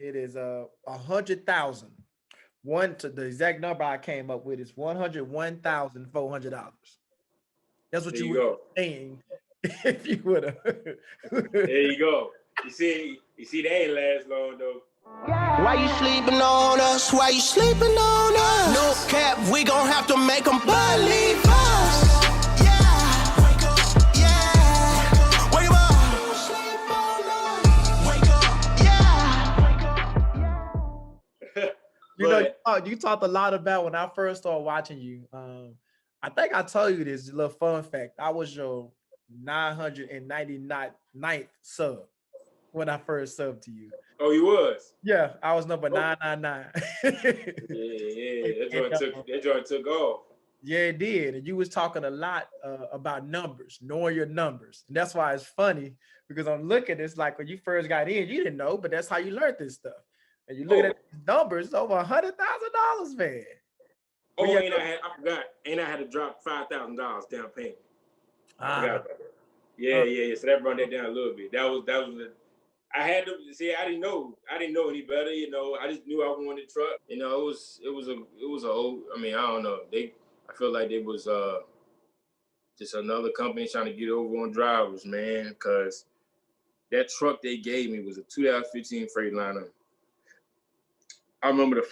It is 100,000. One to the exact number I came up with is $101,400. That's what There you you would go. be paying if you would have. There you go. You see, they ain't last long though. Why you sleeping on us? Why you sleeping on us? No cap, we gon' have to make them believe us. Yeah, wake up, yeah, wake up, sleep on us. Wake up, yeah. You know, you talked a lot about when I first started watching you. I think I told you this little fun fact. I was your 999th sub when I first subbed to you. Oh, you was? Yeah, I was number 999. Yeah. And, That joint took off. yeah, it did. And you was talking a lot about numbers, knowing your numbers. And that's why it's funny because I'm looking, it's like when you first got in, you didn't know, but that's how you learned this stuff. And you looking at these numbers, over $100,000, man. Oh, I forgot. Ain't I had to drop $5,000 down payment. I forgot about that. Yeah. So that brought that down a little bit. That was I had to see. I didn't know any better. You know, I just knew I wanted a truck. You know, it was a old. I mean, I don't know. I feel like it was just another company trying to get over on drivers, man. Because that truck they gave me was a 2015 Freightliner. I remember the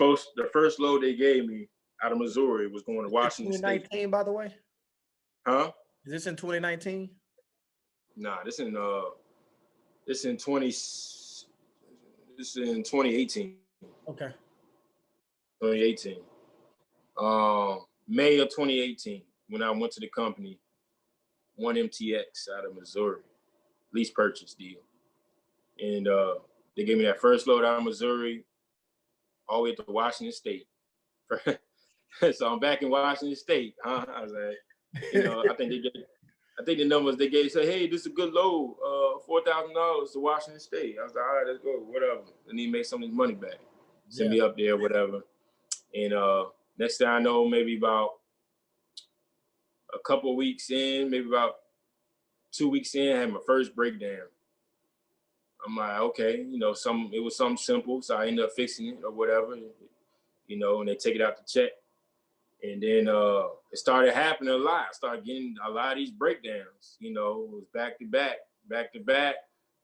first load they gave me out of Missouri was going to Washington 2019, State. by the way. Huh? Is this in 2019? Nah, this in 2018. Okay. 2018. May of 2018, when I went to the company, one MTX out of Missouri, lease purchase deal. And they gave me that first load out of Missouri, all the way to Washington State. So I'm back in Washington State, huh? I was like, you know, I think the numbers they gave said, hey, this is a good load, $4,000 to Washington State. I was like, all right, let's go, whatever. I need to make some of this money back. Send me up there, whatever. And next thing I know, maybe about a couple of weeks in, maybe about 2 weeks in, I had my first breakdown. I'm like, okay, you know, it was something simple, so I ended up fixing it or whatever, you know, and they take it out to check. And then it started happening a lot. I started getting a lot of these breakdowns, you know, it was back to back.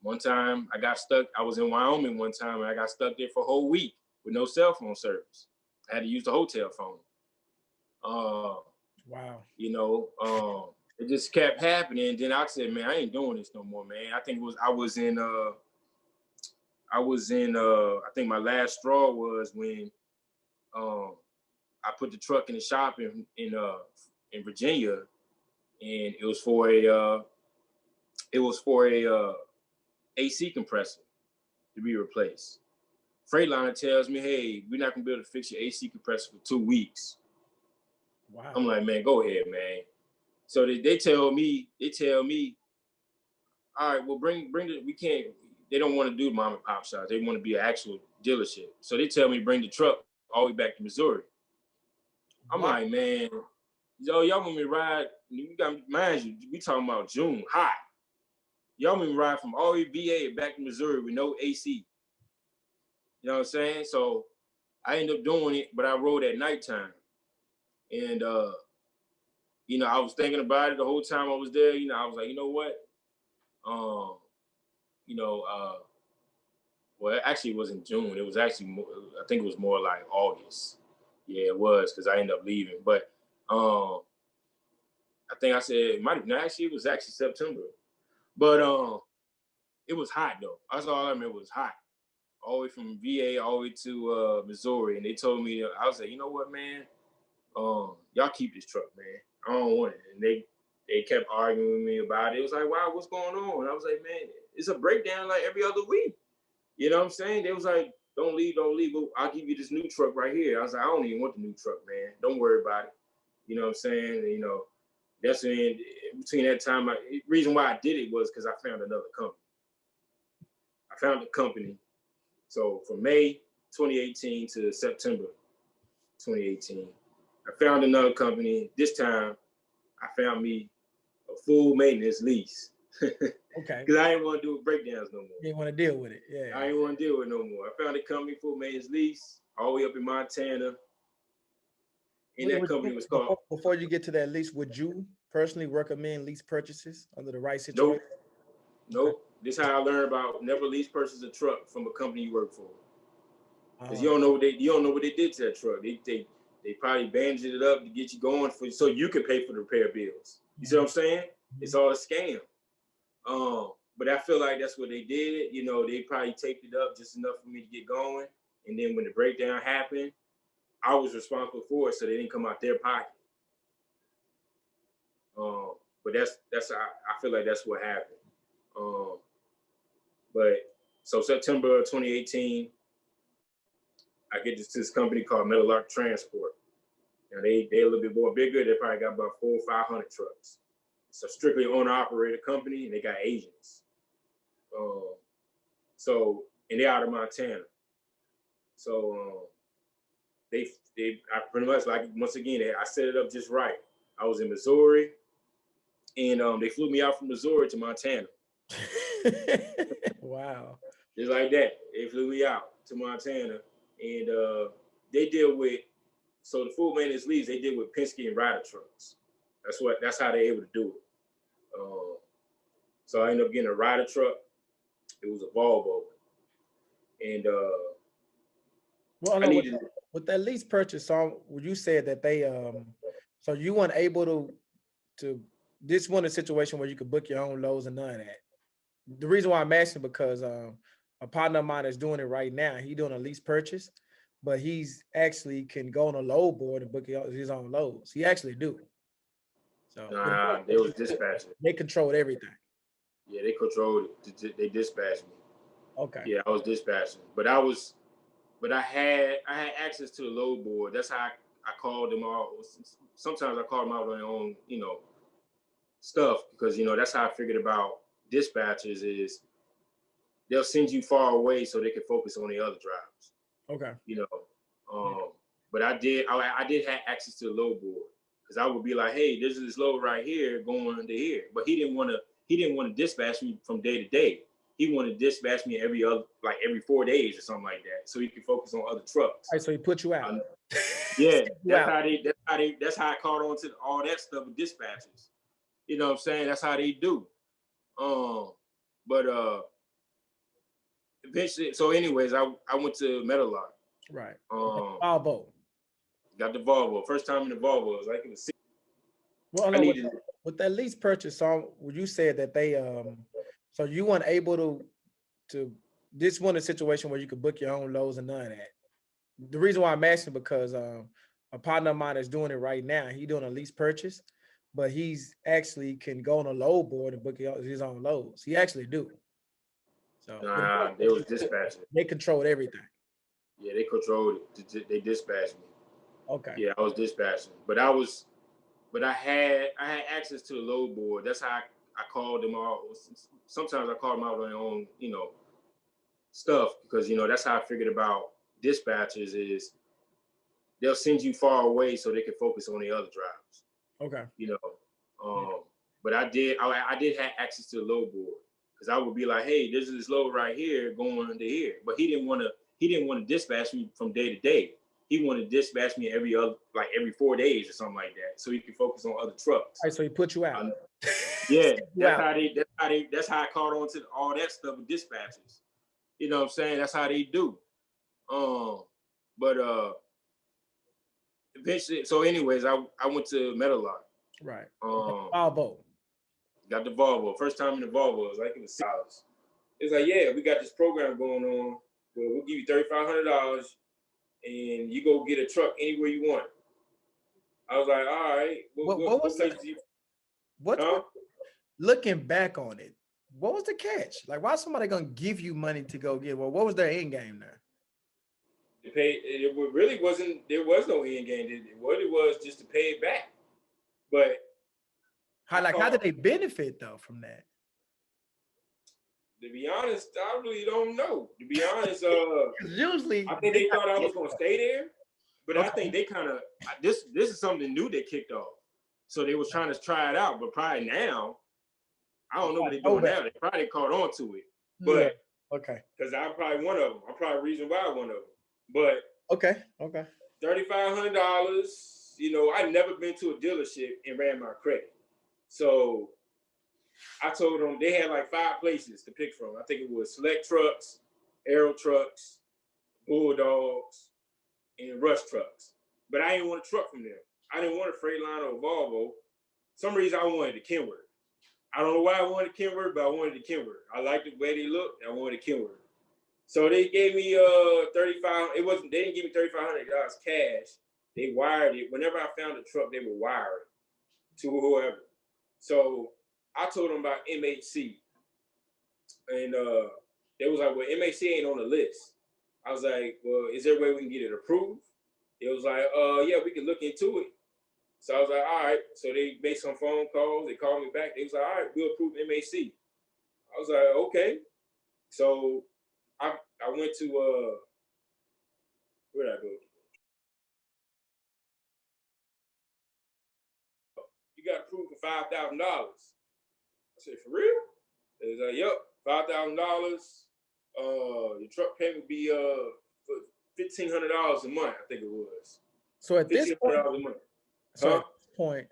One time I got stuck, I was in Wyoming one time and I got stuck there for a whole week with no cell phone service. I had to use the hotel phone. Wow. You know, it just kept happening. And then I said, man, I ain't doing this no more, man. I think I think my last straw was when I put the truck in the shop in Virginia, and it was for a AC compressor to be replaced. Freightliner tells me, hey, we're not gonna be able to fix your AC compressor for 2 weeks. Wow. I'm like, man, go ahead, man. So they tell me, all right, well, bring they don't want to do mom and pop shops. They want to be an actual dealership. So they tell me bring the truck all the way back to Missouri. I'm like, man, y'all want me to ride? You got, mind you, we talking about June, hot. Y'all want me to ride from all the way VA back to Missouri with no AC. You know what I'm saying? So I ended up doing it, but I rode at nighttime. And, you know, I was thinking about it the whole time I was there. You know, I was like, you know what? Well, actually, it wasn't June. It was actually more, I think it was more like August. Yeah, it was, because I ended up leaving. But I think I said it might have. No, actually, it was actually September. But it was hot though. That's all I remember. It was hot, all the way from VA all the way to Missouri. And they told me, I was like, you know what, man? Y'all keep this truck, man. I don't want it. And they kept arguing with me about it. It was like, wow, what's going on? And I was like, man, it's a breakdown like every other week. You know what I'm saying? They was like, don't leave. I'll give you this new truck right here. I was like, I don't even want the new truck, man. Don't worry about it. You know what I'm saying? And, you know, that's in between that time. The reason why I did it was because I found another company. I found a company. So from May 2018 to September 2018, I found another company. This time, I found me a full maintenance lease. Okay. Because I didn't want to do breakdowns no more. You didn't want to deal with it. Yeah. I didn't want to deal with it no more. I found a company, full maintenance lease, all the way up in Montana. And that company was called. Before you get to that lease, would you personally recommend lease purchases under the right situation? Nope. Okay. This is how I learned about never lease purchase a truck from a company you work for. Because you don't know what they did to that truck. They probably bandaged it up to get you going so you could pay for the repair bills. You see what I'm saying? It's all a scam. But I feel like that's what they did. You know, they probably taped it up just enough for me to get going. And then when the breakdown happened, I was responsible for it, so they didn't come out their pocket. But that's I feel like that's what happened. But so September 2018, I get this company called Meadowlark Transport. Now they a little bit more bigger. They probably got about 400 or 500 trucks. It's a strictly owner-operated company, and they got agents. And they're out of Montana. So I pretty much, like, once again, I set it up just right. I was in Missouri, and they flew me out from Missouri to Montana. Wow. Just like that. They flew me out to Montana, and they deal with, so the full maintenance leads, they deal with Penske and Ryder trucks. That's how they're able to do it. So I ended up getting a Ryder truck. It was a Volvo. And with that lease purchase, so you said that they so you weren't able to this wasn't a situation where you could book your own loads and none of that. The reason why I'm asking because a partner of mine is doing it right now. He's doing a lease purchase, but he's actually can go on a load board and book his own loads. He actually do. So they was dispatching. They controlled everything. Yeah, they controlled it. They dispatched me. Okay. Yeah, I was dispatching, but I had access to the load board. That's how I called them all. Sometimes I called them out on their own, stuff, because that's how I figured about dispatchers is they'll send you far away so they can focus on the other drives. Okay. But I did have access to the load board, because I would be like, hey, this is this load right here going to here. But he didn't want to dispatch me from day to day. He wanted to dispatch me every 4 days or something like that, so he could focus on other trucks. All right, so he put you out. Yeah, that's how I caught on to all that stuff with dispatchers. You know what I'm saying? That's how they do. But eventually, so anyways, I went to Meadowlark. Right. Volvo. Got the Volvo. First time in the Volvo. It was like it was. Well, with that lease purchase, so you said that they so you weren't able to this wasn't a situation where you could book your own loads and none of that. The reason why I'm asking because a partner of mine is doing it right now. He's doing a lease purchase, but he's actually can go on a load board and book his own loads. He actually do. So they was dispatching. They controlled everything. Yeah, they controlled it. They dispatched me. Okay. Yeah, I was dispatching, but I had access to the load board. That's how I called them all. Sometimes I called them out on their own, stuff, because that's how I figured about dispatchers is they'll send you far away so they can focus on the other drives. Okay. But I did have access to the load board, because I would be like, hey, this is this load right here going to here. But he didn't want to dispatch me from day to day. He wanted to dispatch me every 4 days or something like that, so he could focus on other trucks. All right, so he put you out. Yeah, that's how I caught on to all that stuff with dispatchers. You know what I'm saying? That's how they do. But eventually, so anyways, I went to Meadowlark. Right. Volvo. Got the Volvo. First time in the Volvo. It was like it was $6. It's like, yeah, we got this program going on where we'll give you $3,500 and you go get a truck anywhere you want. I was like, all right. What was that? Looking back on it, what was the catch? Like, why is somebody gonna give you money to go get? Well, what was their end game there? It really wasn't. There was no end game. What it was just to pay it back. But how did they benefit though from that? To be honest, I really don't know. To be honest, usually I think they thought I was gonna stay there, but okay. I think they kind of this is something new they kicked off. So they was trying to try it out, but probably now I don't know what they're doing now. They probably caught on to it. But okay. Because I'm probably one of them. I'm probably the reason why one of them. But okay. $3,500, you know, I've never been to a dealership and ran my credit. So I told them they had like 5 places to pick from. I think it was Select Trucks, Aero Trucks, Bulldogs, and Rush Trucks. But I didn't want a truck from them. I didn't want a Freightliner or Volvo. Some reason I wanted the Kenworth. I don't know why I wanted Kenworth, but I wanted the Kenworth. I liked the way they looked. I wanted Kenworth. So they gave me $35. It wasn't. They didn't give me $3,500 cash. They wired it. Whenever I found a truck, they would wire it to whoever. So I told them about MHC, and they was like, "Well, MHC ain't on the list." I was like, "Well, is there a way we can get it approved?" It was like, "Yeah, we can look into it." So I was like, "All right." So they made some phone calls. They called me back. They was like, "All right, we'll approve MHC." I was like, "Okay." So I went to where did I go? You got approved for $5,000. I said, "For real?" They was like, "Yep, $5,000. Your truck payment would be $1,500 a month." I think it was. So at this point, $1,500 a month. so at this point,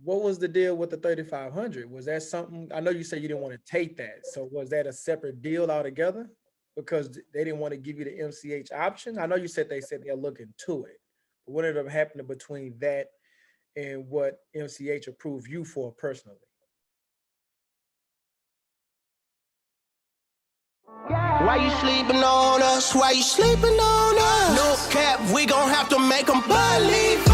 what was the deal with the 3,500? Was that something? I know you said you didn't want to take that. So was that a separate deal altogether? Because they didn't want to give you the MCH option. I know you said they'll look into it. But what ended up happening between that and what MCH approved you for personally? Why you sleeping on us? Why you sleeping on us? No cap, we gon' have to make them believe